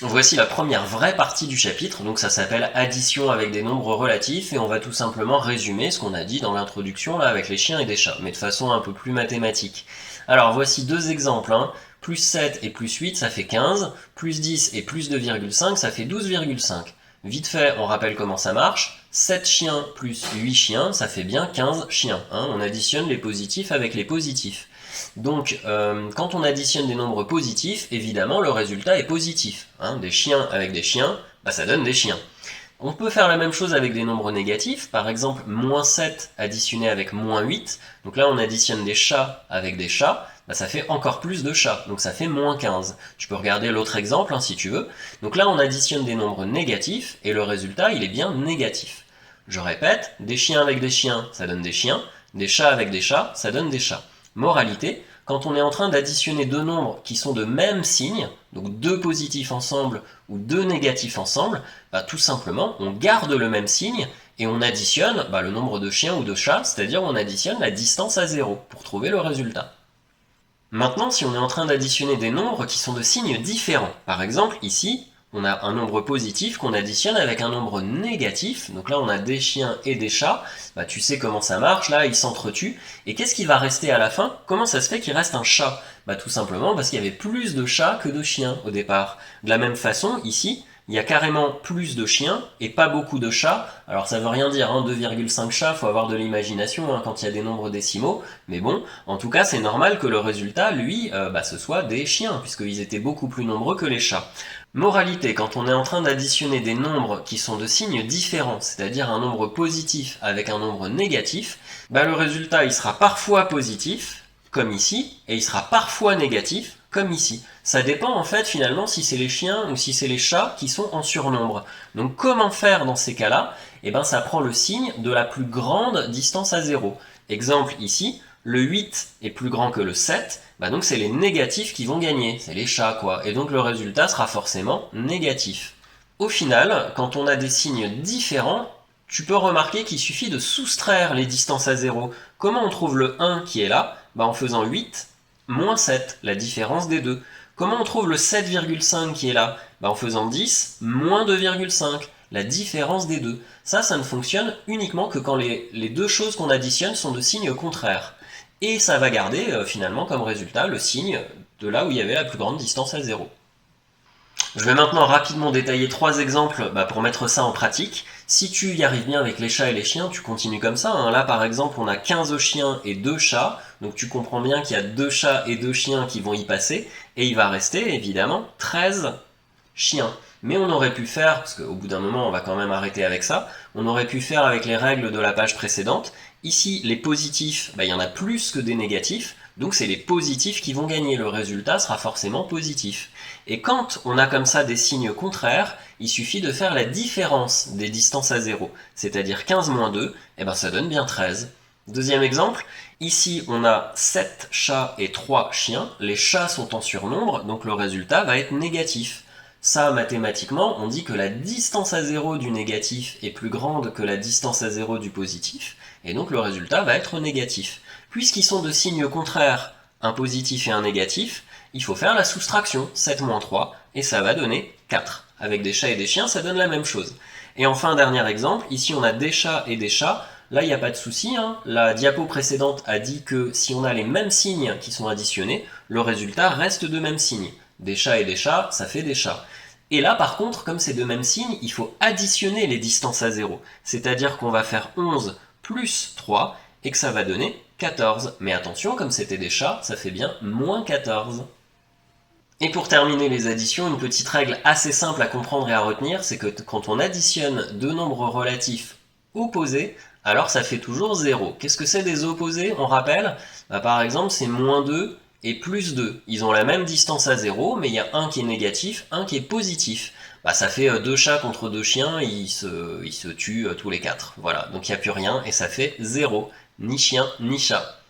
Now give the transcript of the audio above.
Voici la première vraie partie du chapitre, donc ça s'appelle addition avec des nombres relatifs, et on va tout simplement résumer ce qu'on a dit dans l'introduction là avec les chiens et des chats, mais de façon un peu plus mathématique. Alors voici deux exemples, hein. Plus 7 et plus 8 ça fait 15, plus 10 et plus 2,5 ça fait 12,5. Vite fait, on rappelle comment ça marche. 7 chiens plus 8 chiens, ça fait bien 15 chiens, hein. On additionne les positifs avec les positifs. Donc, quand on additionne des nombres positifs, évidemment, le résultat est positif, hein. Des chiens avec des chiens, bah, ça donne des chiens. On peut faire la même chose avec des nombres négatifs, par exemple, moins 7 additionné avec moins 8. Donc là, on additionne des chats avec des chats, bah, ça fait encore plus de chats, donc ça fait moins 15. Tu peux regarder l'autre exemple, hein, si tu veux. Donc là, on additionne des nombres négatifs, et le résultat, il est bien négatif. Je répète, des chiens avec des chiens, ça donne des chiens, des chats avec des chats, ça donne des chats. Moralité, quand on est en train d'additionner deux nombres qui sont de même signe, donc deux positifs ensemble ou deux négatifs ensemble, bah, tout simplement, on garde le même signe et on additionne le nombre de chiens ou de chats, c'est-à-dire on additionne la distance à 0 pour trouver le résultat. Maintenant, si on est en train d'additionner des nombres qui sont de signes différents, par exemple ici, on a un nombre positif qu'on additionne avec un nombre négatif, donc là on a des chiens et des chats, bah, tu sais comment ça marche, là ils s'entretuent, et qu'est-ce qui va rester à la fin? Comment ça se fait qu'il reste un chat? Bah, tout simplement parce qu'il y avait plus de chats que de chiens au départ. De la même façon, ici, il y a carrément plus de chiens et pas beaucoup de chats. Alors ça veut rien dire, hein, 2,5 chats, faut avoir de l'imagination hein, quand il y a des nombres décimaux, mais bon, en tout cas c'est normal que le résultat, lui, ce soit des chiens, puisqu'ils étaient beaucoup plus nombreux que les chats. Moralité, quand on est en train d'additionner des nombres qui sont de signes différents, c'est-à-dire un nombre positif avec un nombre négatif, le résultat il sera parfois positif, comme ici, et il sera parfois négatif, comme ici. Ça dépend en fait finalement si c'est les chiens ou si c'est les chats qui sont en surnombre. Donc comment faire dans ces cas-là? Eh bien ça prend le signe de la plus grande distance à 0. Exemple ici, le 8 est plus grand que le 7, donc c'est les négatifs qui vont gagner, c'est les chats quoi, et donc le résultat sera forcément négatif. Au final, quand on a des signes différents, tu peux remarquer qu'il suffit de soustraire les distances à 0. Comment on trouve le 1 qui est là? En faisant 8 moins 7, la différence des deux. Comment on trouve le 7,5 qui est là? En faisant 10 moins 2,5, la différence des deux. Ça ne fonctionne uniquement que quand les deux choses qu'on additionne sont de signes contraires. Et ça va garder finalement comme résultat le signe de là où il y avait la plus grande distance à 0. Je vais maintenant rapidement détailler trois exemples pour mettre ça en pratique. Si tu y arrives bien avec les chats et les chiens, tu continues comme ça, hein. Là par exemple on a 15 chiens et 2 chats, donc tu comprends bien qu'il y a 2 chats et 2 chiens qui vont y passer, et il va rester évidemment 13 chiens. Mais on aurait pu faire, parce qu'au bout d'un moment on va quand même arrêter avec ça, on aurait pu faire avec les règles de la page précédente. Ici les positifs, il y en a plus que des négatifs, donc c'est les positifs qui vont gagner, le résultat sera forcément positif. Et quand on a comme ça des signes contraires, il suffit de faire la différence des distances à 0, c'est-à-dire 15 moins 2, ça donne bien 13. Deuxième exemple, ici on a 7 chats et 3 chiens, les chats sont en surnombre, donc le résultat va être négatif. Ça, mathématiquement, on dit que la distance à 0 du négatif est plus grande que la distance à 0 du positif, et donc le résultat va être négatif. Puisqu'ils sont de signes contraires, un positif et un négatif, il faut faire la soustraction, 7 moins 3, et ça va donner 4. Avec des chats et des chiens, ça donne la même chose. Et enfin, dernier exemple, ici on a des chats et des chats, là il n'y a pas de souci, hein. La diapo précédente a dit que si on a les mêmes signes qui sont additionnés, le résultat reste de même signe. Des chats et des chats, ça fait des chats. Et là par contre, comme c'est de même signe, il faut additionner les distances à 0. C'est-à-dire qu'on va faire 11 plus 3, et que ça va donner 14. Mais attention, comme c'était des chats, ça fait bien moins 14. Et pour terminer les additions, une petite règle assez simple à comprendre et à retenir, c'est que quand on additionne deux nombres relatifs opposés, alors ça fait toujours 0. Qu'est-ce que c'est des opposés? On rappelle, par exemple, c'est moins 2 et plus 2. Ils ont la même distance à 0, mais il y a un qui est négatif, un qui est positif. Ça fait deux chats contre deux chiens, ils se tuent tous les quatre. Voilà, donc il n'y a plus rien et ça fait 0. Ni chien, ni chat.